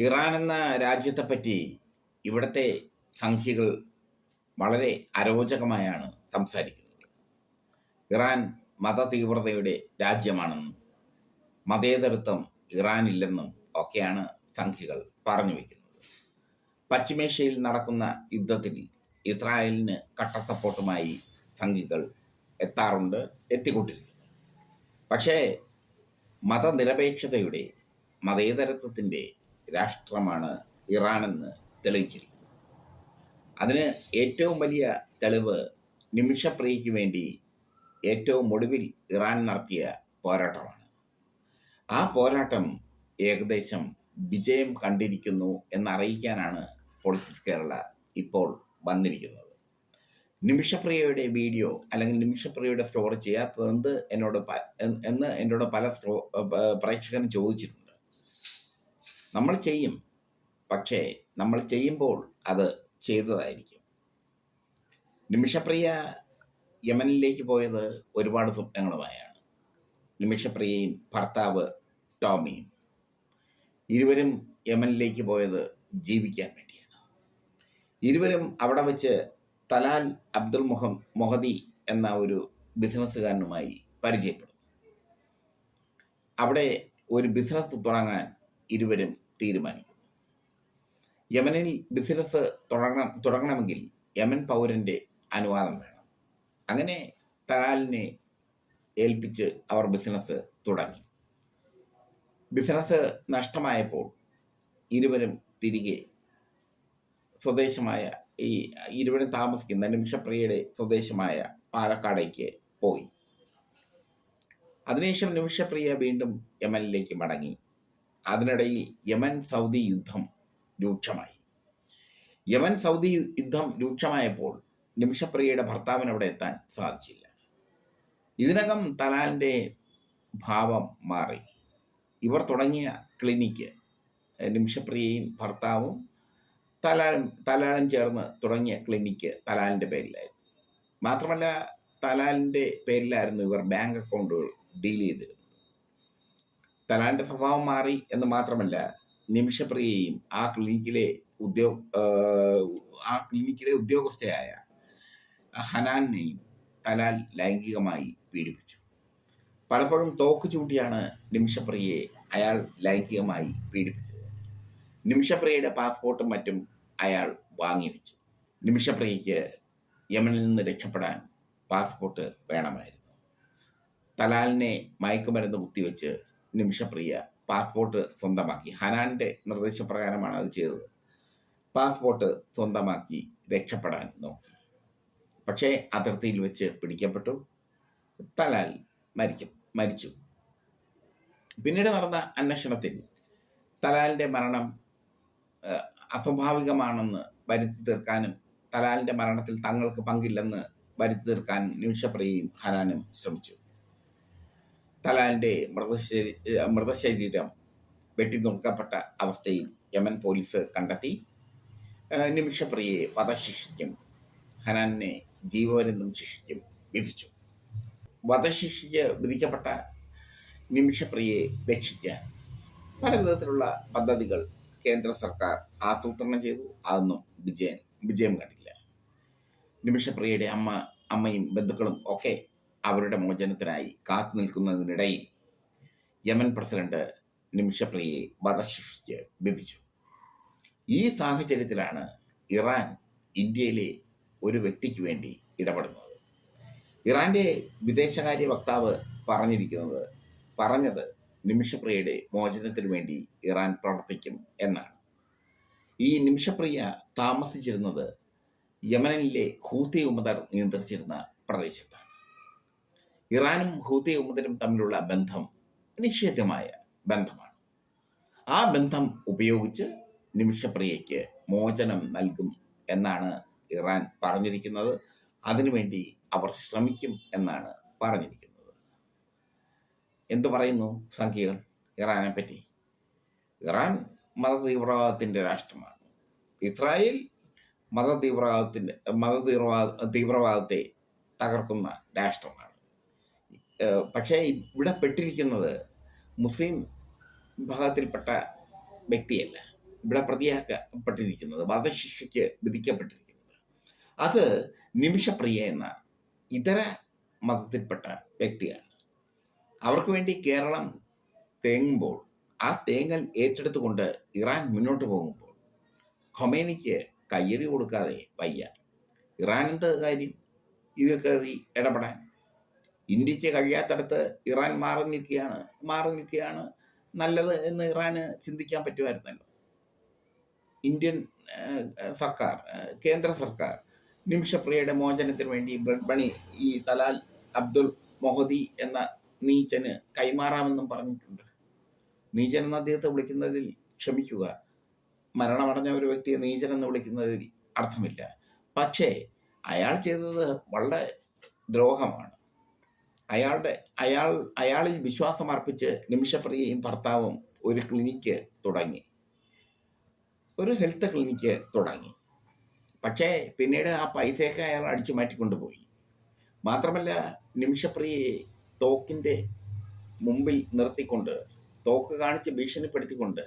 Iran എന്ന രാജ്യത്തെപ്പറ്റി ഇവിടുത്തെ സംഖ്യകൾ വളരെ അരോചകമായാണ് സംസാരിക്കുന്നത്. ഇറാൻ മതതീവ്രതയുടെ രാജ്യമാണെന്നും മതേതരത്വം ഇറാനില്ലെന്നും ഒക്കെയാണ് സംഖ്യകൾ പറഞ്ഞു വയ്ക്കുന്നത്. പശ്ചിമേഷ്യയിൽ നടക്കുന്ന യുദ്ധത്തിൽ ഇസ്രായേലിന് കട്ട സപ്പോർട്ടുമായി സംഖ്യകൾ എത്താറുണ്ട്, എത്തിക്കൊണ്ടിരിക്കുന്നു. പക്ഷേ മതനിരപേക്ഷതയുടെ മതേതരത്വത്തിൻ്റെ രാഷ്ട്രമാണ് ഇറാനെന്ന് തെളിയിച്ചിരിക്കുന്നു. അതിന് ഏറ്റവും വലിയ തെളിവ് നിമിഷപ്രിയയ്ക്ക് വേണ്ടി ഏറ്റവും ഒടുവിൽ ഇറാൻ നടത്തിയ പോരാട്ടമാണ്. ആ പോരാട്ടം ഏകദേശം വിജയം കണ്ടിരിക്കുന്നു എന്നറിയിക്കാനാണ് പൊളിറ്റിക്സ് കേരള ഇപ്പോൾ വന്നിരിക്കുന്നത്. നിമിഷപ്രിയയുടെ വീഡിയോ അല്ലെങ്കിൽ നിമിഷപ്രിയയുടെ സ്റ്റോറി ചെയ്യാത്തതെന്ത് എന്നോട് പല പ്രേക്ഷകരും ചോദിച്ചിട്ടുണ്ട്. നമ്മൾ ചെയ്യും, പക്ഷേ നമ്മൾ ചെയ്യുമ്പോൾ അത് ചെയ്തതായിരിക്കും. നിമിഷപ്രിയ യമനിലേക്ക് പോയത് ഒരുപാട് സ്വപ്നങ്ങളുമായാണ്. നിമിഷപ്രിയയും ഭർത്താവ് ടോമിയും ഇരുവരും യമനിലേക്ക് പോയത് ജീവിക്കാൻ വേണ്ടിയാണ്. ഇരുവരും അവിടെ വെച്ച് തലാൽ അബ്ദുൽ മൊഹദി എന്ന ഒരു ബിസിനസ്സുകാരനുമായി പരിചയപ്പെടുന്നു. അവിടെ ഒരു ബിസിനസ് തുടങ്ങാൻ ഇരുവരും തീരുമാനിക്കുന്നു. യമനിൽ ബിസിനസ് തുടങ്ങണമെങ്കിൽ യമൻ പൗരൻ്റെ അനുവാദം വേണം. അങ്ങനെ തലാലിനെ ഏൽപ്പിച്ച് അവർ ബിസിനസ് തുടങ്ങി. ബിസിനസ് നഷ്ടമായപ്പോൾ ഇരുവരും തിരികെ സ്വദേശമായ ഇരുവരും താമസിക്കുന്ന നിമിഷപ്രിയയുടെ സ്വദേശമായ പാലക്കാടേക്ക് പോയി. അതിനുശേഷം നിമിഷപ്രിയ വീണ്ടും യമനിലേക്ക് മടങ്ങി. അതിനിടയിൽ യമൻ സൗദി യുദ്ധം രൂക്ഷമായി. യമൻ സൗദി യുദ്ധം രൂക്ഷമായപ്പോൾ നിമിഷപ്രിയയുടെ ഭർത്താവിന് അവിടെ എത്താൻ സാധിച്ചില്ല. ഇതിനകം തലാലിൻ്റെ ഭാവം മാറി. ഇവർ തുടങ്ങിയ ക്ലിനിക്ക്, നിമിഷപ്രിയയും ഭർത്താവും തലാലും ചേർന്ന് തുടങ്ങിയ ക്ലിനിക്ക് തലാലിൻ്റെ പേരിലായിരുന്നു. മാത്രമല്ല തലാലിൻ്റെ പേരിലായിരുന്നു ഇവർ ബാങ്ക് അക്കൗണ്ടുകൾ ഡീൽ ചെയ്തിരുന്നത്. തലാലിൻ്റെ സ്വഭാവം മാറി എന്ന് മാത്രമല്ല, നിമിഷപ്രിയയും ആ ക്ലിനിക്കിലെ ഉദ്യോഗസ്ഥയായ ഹനാനെയും തലാൽ ലൈംഗികമായി പീഡിപ്പിച്ചു. പലപ്പോഴും തോക്ക് ചൂണ്ടിയാണ് നിമിഷപ്രിയയെ അയാൾ ലൈംഗികമായി പീഡിപ്പിച്ചത്. നിമിഷപ്രിയയുടെ പാസ്പോർട്ടും മറ്റും അയാൾ വാങ്ങിവെച്ചു. നിമിഷപ്രിയയ്ക്ക് യമനിൽ നിന്ന് രക്ഷപ്പെടാൻ പാസ്പോർട്ട് വേണമായിരുന്നു. തലാലിനെ മയക്കുമരുന്ന് കുത്തിവെച്ച് നിമിഷപ്രിയ പാസ്പോർട്ട് സ്വന്തമാക്കി. ഹനാന്റെ നിർദ്ദേശപ്രകാരമാണ് അത് ചെയ്തത്. പാസ്പോർട്ട് സ്വന്തമാക്കി രക്ഷപ്പെടാൻ നോക്കി. പക്ഷേ അതിർത്തിയിൽ വെച്ച് പിടിക്കപ്പെട്ടു. തലാൽ മരിച്ചു. പിന്നീട് നടന്ന അന്വേഷണത്തിൽ തലാലിൻ്റെ മരണം അസ്വാഭാവികമാണെന്ന് വരുത്തി തീർക്കാനും തലാലിൻ്റെ മരണത്തിൽ തങ്ങൾക്ക് പങ്കില്ലെന്ന് വരുത്തി തീർക്കാനും നിമിഷപ്രിയയും ഹനാനും ശ്രമിച്ചു. തലാലിൻ്റെ മൃതശരീരം വെട്ടിനുറുക്കപ്പെട്ട അവസ്ഥയിൽ യമൻ പോലീസ് കണ്ടെത്തി. നിമിഷപ്രിയയെ വധശിക്ഷയ്ക്കും ഹനാനെ ജീവപര്യന്തം ശിക്ഷയ്ക്കും വിധിച്ചു. വധശിക്ഷയ്ക്ക് വിധിക്കപ്പെട്ട നിമിഷപ്രിയയെ രക്ഷിക്കാൻ പലവിധത്തിലുള്ള പദ്ധതികൾ കേന്ദ്ര സർക്കാർ ആസൂത്രണം ചെയ്തു. അതൊന്നും വിജയം കണ്ടില്ല. നിമിഷപ്രിയയുടെ അമ്മയും ബന്ധുക്കളും ഒക്കെ അവരുടെ മോചനത്തിനായി കാത്തു നിൽക്കുന്നതിനിടയിൽ യമൻ പ്രസിഡന്റ് നിമിഷപ്രിയയെ വധശിക്ഷയ്ക്ക് വിധിച്ചു. ഈ സാഹചര്യത്തിലാണ് ഇറാൻ ഇന്ത്യയിലെ ഒരു വ്യക്തിക്ക് വേണ്ടി ഇടപെടുന്നത്. ഇറാന്റെ വിദേശകാര്യ വക്താവ് പറഞ്ഞത് നിമിഷപ്രിയയുടെ മോചനത്തിന് വേണ്ടി ഇറാൻ പ്രവർത്തിക്കും എന്നാണ്. ഈ നിമിഷപ്രിയ താമസിച്ചിരുന്നത് യമനിലെ ഹൂത്തി ഉമദർ നിയന്ത്രിച്ചിരുന്ന പ്രദേശത്താണ്. ഇറാനും ഹൂത്തി ഉമദരും തമ്മിലുള്ള ബന്ധം നിഷേധ്യമായ ബന്ധമാണ്. ആ ബന്ധം ഉപയോഗിച്ച് നിമിഷപ്രിയയ്ക്ക് മോചനം നൽകും എന്നാണ് ഇറാൻ പറഞ്ഞിരിക്കുന്നത്. അതിനുവേണ്ടി അവർ ശ്രമിക്കും എന്നാണ് പറഞ്ഞിരിക്കുന്നത്. എന്തു പറയുന്നു സംഖ്യകൾ ഇറാനെ പറ്റി? ഇറാൻ മതതീവ്രവാദത്തിൻ്റെ രാഷ്ട്രമാണ്. ഇസ്രായേൽ തീവ്രവാദത്തെ തകർക്കുന്ന രാഷ്ട്രമാണ്. പക്ഷേ ഇവിടെ പെട്ടിരിക്കുന്നത് മുസ്ലിം വിഭാഗത്തിൽപ്പെട്ട വ്യക്തിയല്ല, ഇവിടെ പ്രതിയാക്കപ്പെട്ടിരിക്കുന്നത്, വധശിക്ഷയ്ക്ക് വിധിക്കപ്പെട്ടിരിക്കുന്നത്. അത് നിമിഷപ്രിയ എന്ന ഇതര മതത്തിൽപ്പെട്ട വ്യക്തിയാണ്. അവർക്ക് വേണ്ടി കേരളം തേങ്ങുമ്പോൾ, ആ തേങ്ങൽ ഏറ്റെടുത്തുകൊണ്ട് ഇറാൻ മുന്നോട്ട് പോകുമ്പോൾ ഖൊമേനിക്ക് കയ്യടി കൊടുക്കാതെ വയ്യ. ഇറാൻ എന്ത് കാര്യം ഇതിൽ കയറി ഇടപെടാൻ? ഇന്ത്യക്ക് കഴിയാത്തടത്ത് ഇറാൻ മാറി നിൽക്കുകയാണ് നല്ലത് എന്ന് ഇറാന് ചിന്തിക്കാൻ പറ്റുമായിരുന്നല്ലോ. ഇന്ത്യൻ സർക്കാർ, കേന്ദ്ര സർക്കാർ നിമിഷപ്രിയയുടെ മോചനത്തിന് വേണ്ടി ബ്ലഡ് മണി ഈ തലാൽ അബ്ദുൽ മൊഹദി എന്ന നീചന് കൈമാറാമെന്നും പറഞ്ഞിട്ടുണ്ട്. നീചൻ എന്ന അദ്ദേഹത്തെ വിളിക്കുന്നതിൽ ക്ഷമിക്കുക, മരണമടഞ്ഞ ഒരു വ്യക്തിയെ നീചൻ എന്ന് വിളിക്കുന്നതിൽ അർത്ഥമില്ല. പക്ഷേ അയാൾ ചെയ്തത് വളരെ ദ്രോഹമാണ്. അയാളിൽ വിശ്വാസം അർപ്പിച്ച് നിമിഷപ്രിയയും ഭർത്താവും ഒരു ക്ലിനിക്ക് തുടങ്ങി, ഒരു ഹെൽത്ത് ക്ലിനിക്ക് തുടങ്ങി. പക്ഷേ പിന്നീട് ആ പൈസയൊക്കെ അയാൾ അടിച്ചു മാറ്റിക്കൊണ്ടുപോയി. മാത്രമല്ല, നിമിഷപ്രിയയെ തോക്കിൻ്റെ മുമ്പിൽ നിർത്തിക്കൊണ്ട്, തോക്ക് കാണിച്ച് ഭീഷണിപ്പെടുത്തിക്കൊണ്ട്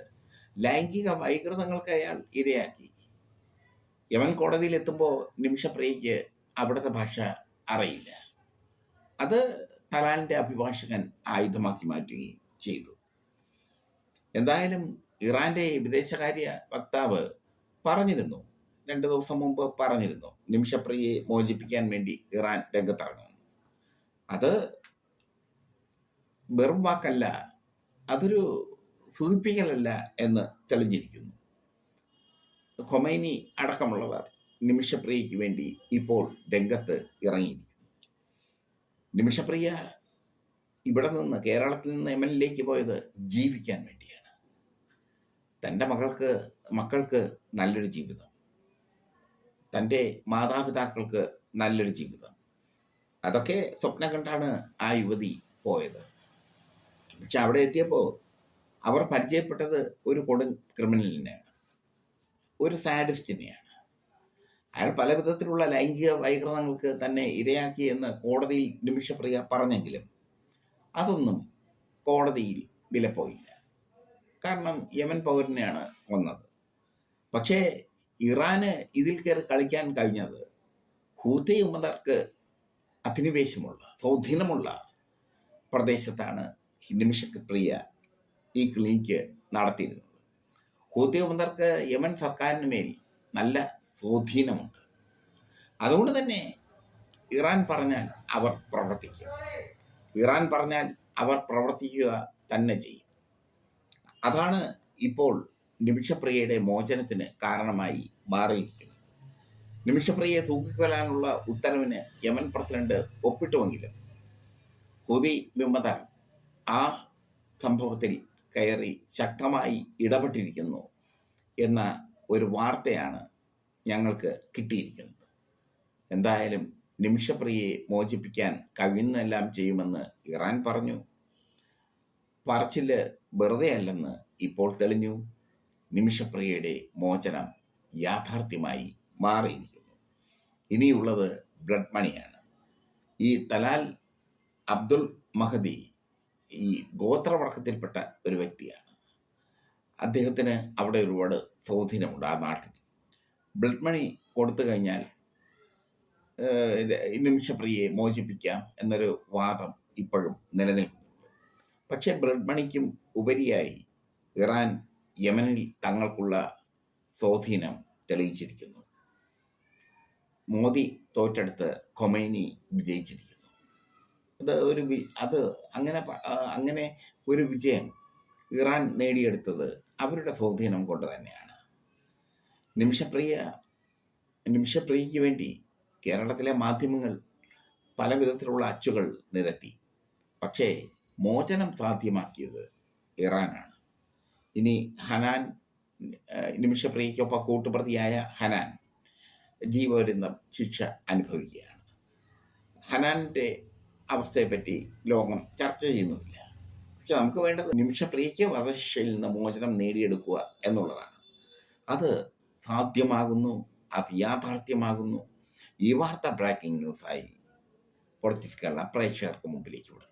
ലൈംഗിക വൈകൃതങ്ങൾക്ക് അയാൾ ഇരയാക്കി. യമൻ കോടതിയിൽ എത്തുമ്പോൾ നിമിഷപ്രിയയ്ക്ക് അവിടുത്തെ ഭാഷ അറിയില്ല. അത് തലാലിൻ്റെ അഭിഭാഷകൻ ആയുധമാക്കി മാറ്റുകയും ചെയ്തു. എന്തായാലും ഇറാൻ്റെ വിദേശകാര്യ വക്താവ് പറഞ്ഞിരുന്നു, 2 ദിവസം മുമ്പ് പറഞ്ഞിരുന്നു, നിമിഷപ്രിയയെ മോചിപ്പിക്കാൻ വേണ്ടി ഇറാൻ രംഗത്തിറങ്ങുന്നു. അത് വെറും വാക്കല്ല, അതൊരു സൂചിപ്പിക്കലല്ല എന്ന് തെളിഞ്ഞിരിക്കുന്നു. ഖൊമൈനി അടക്കമുള്ളവർ നിമിഷപ്രിയയ്ക്ക് വേണ്ടി ഇപ്പോൾ രംഗത്ത് ഇറങ്ങിയിരിക്കുന്നു. നിമിഷപ്രിയ ഇവിടെ നിന്ന്, കേരളത്തിൽ നിന്ന് യമനിലേക്ക് പോയത് ജീവിക്കാൻ വേണ്ടിയാണ്. തൻ്റെ മക്കൾക്ക് നല്ലൊരു ജീവിതം, തൻ്റെ മാതാപിതാക്കൾക്ക് നല്ലൊരു ജീവിതം, അതൊക്കെ സ്വപ്നം കണ്ടാണ് ആ യുവതി പോയത്. പക്ഷെ അവിടെ എത്തിയപ്പോൾ അവർ പരിചയപ്പെട്ടത് ഒരു കൊടും ക്രിമിനലിനെയാണ്, ഒരു സാഡിസ്റ്റിനെയാണ്. അയാൾ പല വിധത്തിലുള്ള ലൈംഗിക വൈകൃതങ്ങൾക്ക് തന്നെ ഇരയാക്കി എന്ന് കോടതിയിൽ നിമിഷപ്രിയ പറഞ്ഞെങ്കിലും അതൊന്നും കോടതിയിൽ വിലപ്പോയില്ല. കാരണം യമൻ പൗരനെയാണ് കൊന്നത്. പക്ഷേ ഇറാന് ഇതിൽ കയറി കളിക്കാൻ കഴിഞ്ഞത് ഹൂത്തി ഉമ്മദർക്ക് അധിനിവേശമുള്ള, സ്വാധീനമുള്ള പ്രദേശത്താണ് നിമിഷപ്രിയ ഈ ക്ലിനിക്ക് നടത്തിയിരുന്നത്. ഹൂത്തി ഉമ്മദർക്ക് യമൻ സർക്കാരിന് മേൽ നല്ല സ്വാധീനമുണ്ട്. അതുകൊണ്ട് തന്നെ ഇറാൻ പറഞ്ഞാൽ അവർ പ്രവർത്തിക്കും, ഇറാൻ പറഞ്ഞാൽ അവർ പ്രവർത്തിക്കുക തന്നെ ചെയ്യും. അതാണ് ഇപ്പോൾ നിമിഷപ്രിയയുടെ മോചനത്തിന് കാരണമായി മാറിയിരിക്കുന്നത്. നിമിഷപ്രിയയെ തൂക്കിക്കൊല്ലാനുള്ള ഉത്തരവിന് യമൻ പ്രസിഡന്റ് ഒപ്പിട്ടുവെങ്കിലും ഹൂതി വിമതർ ആ സംഭവത്തിൽ കയറി ശക്തമായി ഇടപെട്ടിരിക്കുന്നു എന്ന ഒരു വാർത്തയാണ് ഞങ്ങൾക്ക് കിട്ടിയിരിക്കുന്നത്. എന്തായാലും നിമിഷപ്രിയയെ മോചിപ്പിക്കാൻ കഴിയുന്നതെല്ലാം ചെയ്യുമെന്ന് ഇറാൻ പറഞ്ഞു. പറച്ചില് വെറുതെ അല്ലെന്ന് ഇപ്പോൾ തെളിഞ്ഞു. നിമിഷപ്രിയയുടെ മോചനം യാഥാർത്ഥ്യമായി മാറിയിരിക്കുന്നു. ഇനിയുള്ളത് ബ്ലഡ് മണിയാണ്. ഈ തലാൽ അബ്ദുൽ മഹദി ഈ ഗോത്രവർഗത്തിൽപ്പെട്ട ഒരു വ്യക്തിയാണ്. അദ്ദേഹത്തിന് അവിടെ ഒരുപാട് സ്വാധീനമുണ്ട് ആ നാട്ടിൽ. ബ്ലഡ് മണി കൊടുത്തു കഴിഞ്ഞാൽ നിമിഷപ്രിയയെ മോചിപ്പിക്കാം എന്നൊരു വാദം ഇപ്പോഴും നിലനിൽക്കുന്നുണ്ട്. പക്ഷേ ബ്ലഡ് മണിക്കും ഉപരിയായി ഇറാൻ യമനിൽ തങ്ങൾക്കുള്ള സ്വാധീനം തെളിയിച്ചിരിക്കുന്നു. മോദി തോറ്റെടുത്ത് ഖൊമൈനി വിജയിച്ചിരിക്കുന്നു. അത് അങ്ങനെ ഒരു വിജയം ഇറാൻ നേടിയെടുത്തത് അവരുടെ സ്വാധീനം കൊണ്ട് തന്നെയാണ്. നിമിഷപ്രിയയ്ക്ക് വേണ്ടി കേരളത്തിലെ മാധ്യമങ്ങൾ പല വിധത്തിലുള്ള അച്ചുകൾ നിരത്തി. പക്ഷേ മോചനം സാധ്യമാക്കിയത് ഇറാനാണ്. ഇനി ഹനാൻ, നിമിഷപ്രിയയ്ക്കൊപ്പം കൂട്ടുപ്രതിയായ ഹനാൻ ജീവപര്യന്തം ശിക്ഷ അനുഭവിക്കുകയാണ്. ഹനാൻ്റെ അവസ്ഥയെപ്പറ്റി ലോകം ചർച്ച ചെയ്യുന്നുമില്ല. പക്ഷെ നമുക്ക് വേണ്ടത് നിമിഷപ്രിയയ്ക്ക് വധശിക്ഷയിൽ നിന്ന് മോചനം നേടിയെടുക്കുക എന്നുള്ളതാണ്. അത് സാധ്യമാകുന്നു, അത് യാഥാർത്ഥ്യമാകുന്നു. ഈ വാർത്ത ബ്രേക്കിംഗ് ന്യൂസായി പൊളിറ്റിക്സ് കേരള പ്രേക്ഷകർക്ക് മുമ്പിലേക്ക് വിടും.